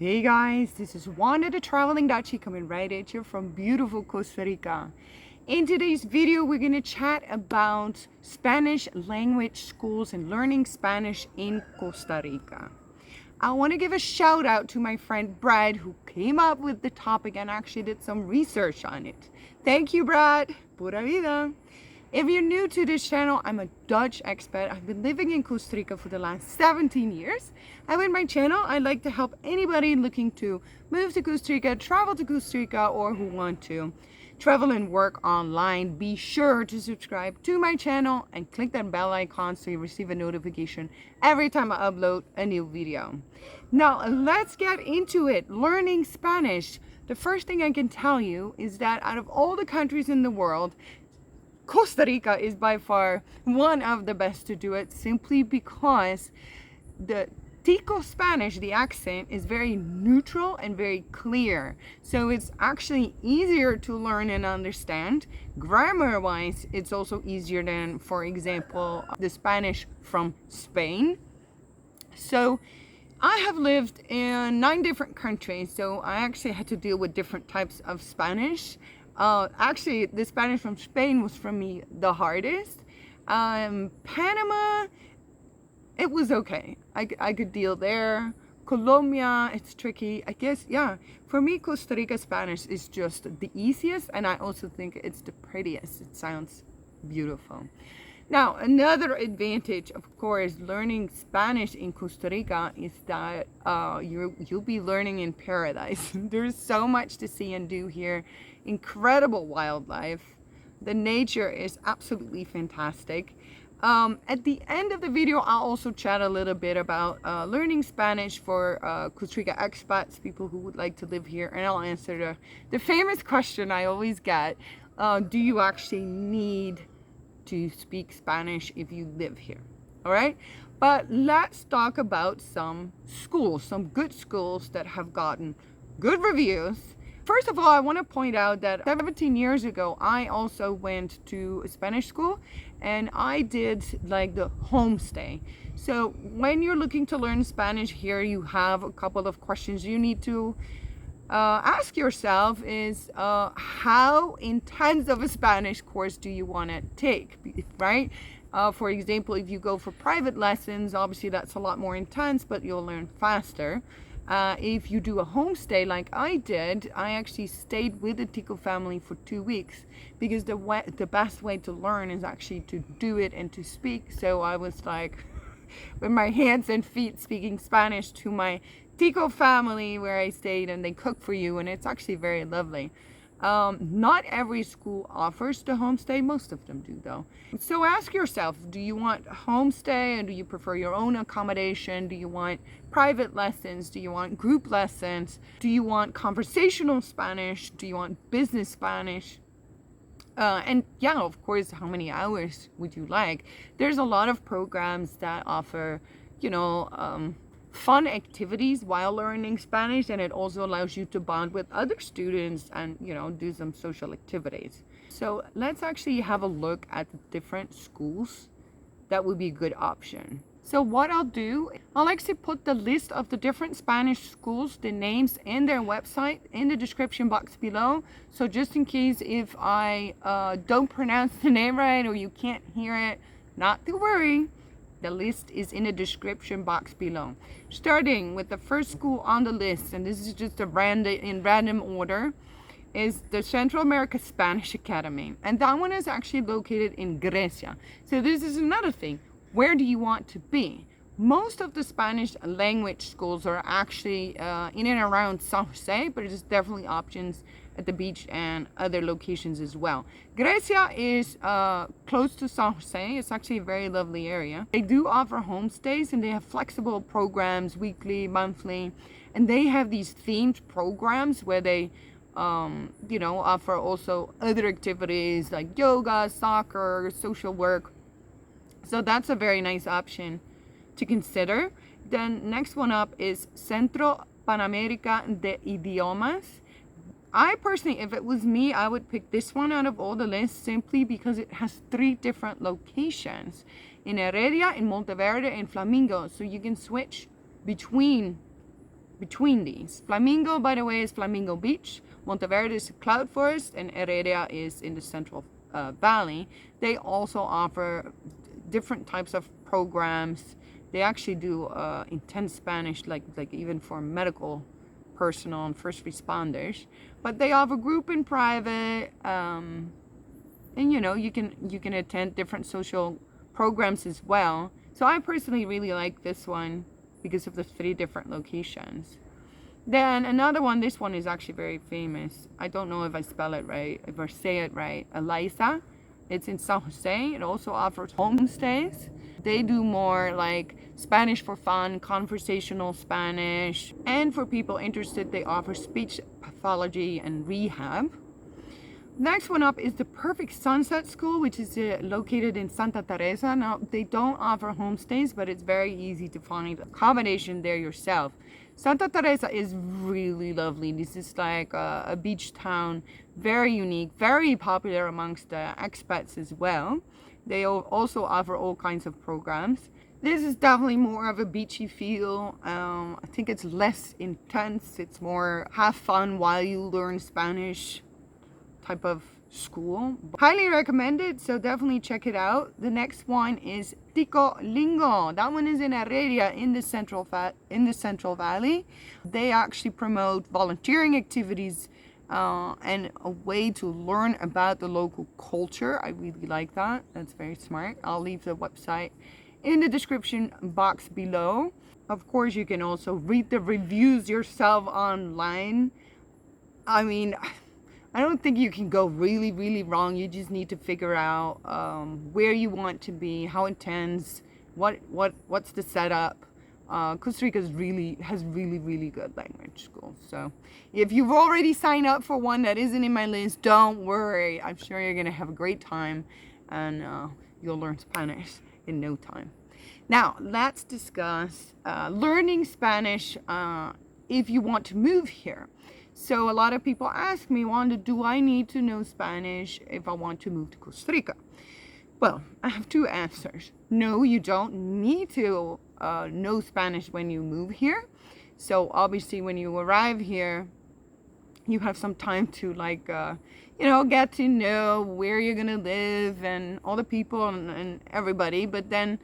Hey guys, this is Wanda the Traveling Dutchie coming right at you from beautiful Costa Rica. In today's video, we're going to chat about Spanish language schools and learning Spanish in Costa Rica. I want to give a shout out to my friend Brad, who came up with the topic and actually did some research on it. Thank you, Brad. Pura vida. If you're new to this channel, I'm a Dutch expat. I've been living in Costa Rica for the last 17 years. And with my channel, I like to help anybody looking to move to Costa Rica, travel to Costa Rica, or who want to travel and work online. Be sure to subscribe to my channel and click that bell icon so you receive a notification every time I upload a new video. Now, let's get into it. Learning Spanish. The first thing I can tell you is that out of all the countries in the world, Costa Rica is by far one of the best to do it, simply because the Tico Spanish, the accent, is very neutral and very clear. So it's actually easier to learn and understand. Grammar-wise, it's also easier than, for example, the Spanish from Spain. So I have lived in 9 different countries, so I actually had to deal with different types of Spanish. Actually, the Spanish from Spain was for me the hardest. Panama, it was okay. I could deal there. Colombia, it's tricky. I guess, yeah, for me, Costa Rica Spanish is just the easiest, and I also think it's the prettiest. It sounds beautiful. Now, another advantage, of course, learning Spanish in Costa Rica is that you'll be learning in paradise. There's so much to see and do here. Incredible wildlife. The nature is absolutely fantastic. At the end of the video, I'll also chat a little bit about learning Spanish for Costa Rica expats, people who would like to live here, and I'll answer the famous question I always get, do you actually need to speak Spanish if you live here? All right, but let's talk about some schools, some good schools that have gotten good reviews. First of all, I want to point out that 17 years ago, I also went to a Spanish school, and I did like the homestay. So when you're looking to learn Spanish here, you have a couple of questions you need to ask yourself is how intense of a Spanish course do you want to take, right? For example, if you go for private lessons, obviously that's a lot more intense, but you'll learn faster. If you do a homestay like I did, I actually stayed with the Tico family for 2 weeks, because the best way to learn is actually to do it and to speak. So I was like with my hands and feet speaking Spanish to my Tico family where I stayed, and they cook for you, and it's actually very lovely. Not every school offers the homestay. Most of them do, though. So ask yourself, do you want homestay, and do you prefer your own accommodation? Do you want private lessons? Do you want group lessons? Do you want conversational Spanish? Do you want business Spanish? And yeah, of course, how many hours would you like? There's a lot of programs that offer, fun activities while learning Spanish, and it also allows you to bond with other students and do some social activities. So let's actually have a look at the different schools that would be a good option. So what I'll do, I'll actually put the list of the different Spanish schools, the names and their website, in the description box below. So just in case if I don't pronounce the name right, or you can't hear it, not to worry. The list is in the description box below. Starting with the first school on the list, and this is just in random order, is the Central America Spanish Academy. And that one is actually located in Grecia. So this is another thing. Where do you want to be? Most of the Spanish language schools are actually in and around San Jose, but there's definitely options at the beach and other locations as well. Grecia is close to San Jose. It's actually a very lovely area. They do offer homestays, and they have flexible programs, weekly, monthly, and they have these themed programs where they offer also other activities like yoga, soccer, social work. So that's a very nice option to consider. Then next one up is Centro, Panamerica de Idiomas. I personally, if it was me, I would pick this one out of all the lists, simply because it has 3 different locations in Heredia, in Monteverde, and Flamingo. So you can switch between between these. Flamingo, by the way, is Flamingo Beach. Monteverde is Cloud Forest, and Heredia is in the Central Valley. They also offer different types of programs. They actually do intense Spanish, like even for medical personnel and first responders. But they offer group and private, and you know, you can attend different social programs as well. So I personally really like this one because of the 3 different locations. Then another one, this one is actually very famous. I don't know if I spell it right, if I say it right. Ilisa. It's in San Jose. It also offers homestays. They do more like Spanish for fun, conversational Spanish. And for people interested, they offer speech pathology and rehab. Next one up is the Perfect Sunset School, which is located in Santa Teresa. Now, they don't offer homestays, but it's very easy to find accommodation there yourself. Santa Teresa is really lovely. This is like a beach town, very unique, very popular amongst the expats as well. They also offer all kinds of programs. This is definitely more of a beachy feel. I think it's less intense. It's more have fun while you learn Spanish type of school. Highly recommended, so definitely check it out. The next one is Tico Lingo. That one is in Heredia in the Central Valley. They actually promote volunteering activities and a way to learn about the local culture. I really like that. That's very smart. I'll leave the website in the description box below. Of course, you can also read the reviews yourself online. I mean, I don't think you can go really wrong. You just need to figure out where you want to be, how intense, what's the setup. Costa Rica has really good language schools. So if you've already signed up for one that isn't in my list, don't worry. I'm sure you're gonna have a great time, and you'll learn Spanish in no time. Now let's discuss learning Spanish if you want to move here. So a lot of people ask me, Wanda, do I need to know Spanish if I want to move to Costa Rica? Well, I have 2 answers. No, you don't need to know Spanish when you move here. So obviously when you arrive here, you have some time to like, get to know where you're going to live and all the people and everybody. But then,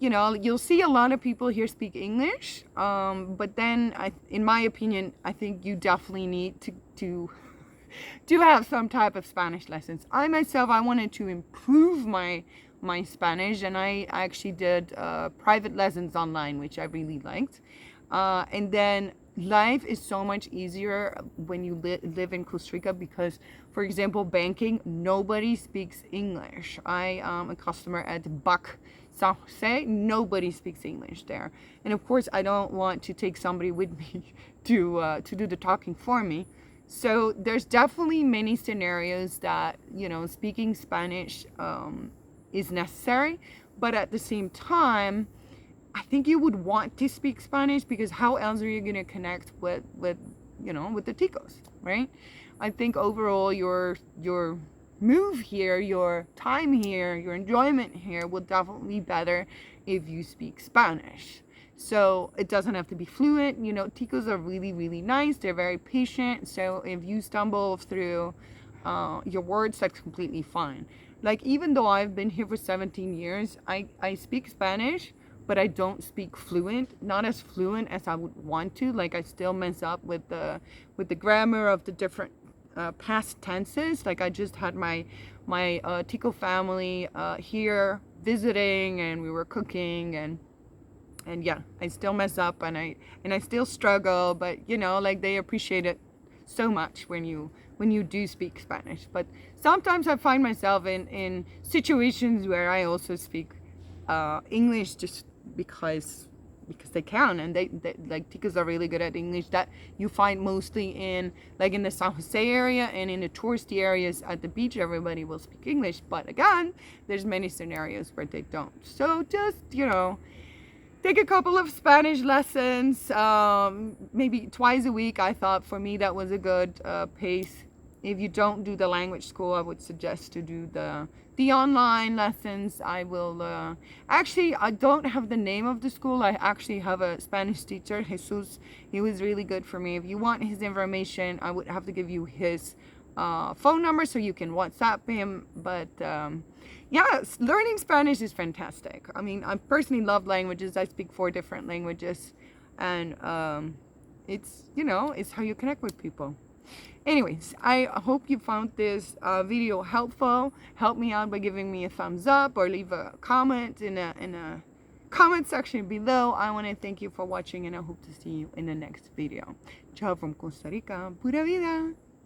you'll see a lot of people here speak English. But then, in my opinion, I think you definitely need to have some type of Spanish lessons. I myself, I wanted to improve my Spanish, and I actually did private lessons online, which I really liked. And then life is so much easier when you live in Costa Rica because, for example, banking, nobody speaks English. I am a customer at BAC San Jose, nobody speaks English there. And of course, I don't want to take somebody with me to do the talking for me. So there's definitely many scenarios that, speaking Spanish is necessary. But at the same time, I think you would want to speak Spanish because how else are you going to connect with the Ticos, right? I think overall your move here, your time here, your enjoyment here will definitely be better if you speak Spanish. So it doesn't have to be fluent. Ticos are really nice. They're very patient. So if you stumble through your words, that's completely fine. Like, even though I've been here for 17 years, I speak Spanish, but I don't speak fluent, not as fluent as I would want to. Like, I still mess up with the grammar of the different past tenses. Like, I just had my Tico family here visiting, and we were cooking, and yeah, I still mess up, and I still struggle, but like, they appreciate it so much when you do speak Spanish. But sometimes I find myself in situations where I also speak English just because they can, and they like, Ticos are really good at English. That you find mostly in the San Jose area and in the touristy areas at the beach. Everybody will speak English, but again, there's many scenarios where they don't. So just take a couple of Spanish lessons, maybe twice a week. I thought for me that was a good pace. If you don't do the language school, I would suggest to do the online lessons. I will actually, I don't have the name of the school. I actually have a Spanish teacher, Jesus. He was really good for me. If you want his information, I would have to give you his phone number so you can WhatsApp him. But yeah, learning Spanish is fantastic. I mean, I personally love languages. I speak 4 different languages, and it's, you know, it's how you connect with people. Anyways, I hope you found this video helpful. Help me out by giving me a thumbs up or leave a comment in a comment section below. I want to thank you for watching, and I hope to see you in the next video. Ciao from Costa Rica. Pura vida.